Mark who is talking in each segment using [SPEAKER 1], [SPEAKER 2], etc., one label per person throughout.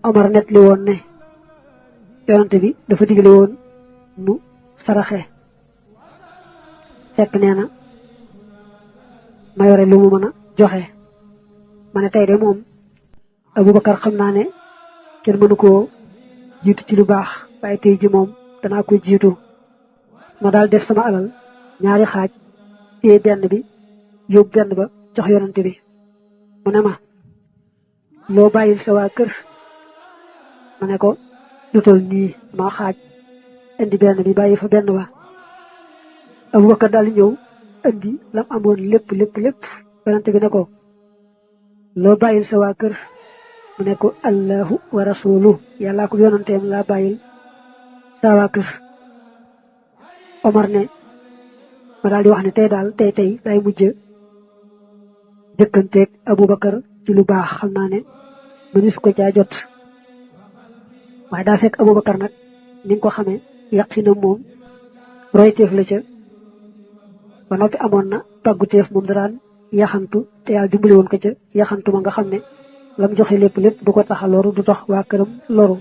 [SPEAKER 1] Omar net li woon ne yonante bi dafa digle woon nu saraxe fekk nee na ma yore lu mu mën a joxe ma ne tey de moom Abubakar xam naa ne kenn mënu koo jiitu ci lu baax waaye tey ji moom danaa ko jiitu ma daal def sama alal ñaari xaaj téye benn bi yóbbu benn ba jox yonante bi mu ne ma loo bàyyil sa waa kër ma ne ko lu tol nii ma xaaj indi benn bi bàyyi fa benn ba Abubakar daal di ñëw indi lam amoon lépp yonante bi ne ko loo bàyyil sa waa kër mu ne ko allahu wa rasuluhu yàllaa ko yonanteem laa bàyyil sa waa kër Omar ne ma daal di wax ne tey day mujj jëkkanteeg Abubakar ci lu baax xam naa ne mënis ko caa jot waaye daa fekk Abubakar nag ni nga ko xamee yaqina moom royteef la ca ba noppi amoon na pàgguteef moom da daan yaxantu te yàlla dimbali woon ko ca yaxantu ma nga xam ne lam joxe lépp du ko tax a loru du tax waa këram loru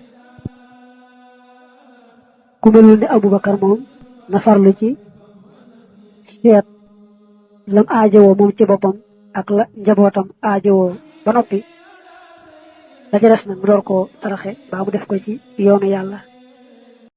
[SPEAKER 1] ku melul ne Abubakar moom na farlu ci seet lam aajowoo moom ci boppam ak la njabootam aajowoo ba noppi la ca des nag mu door koo taraxe baa mu def ko ci yoonu yàlla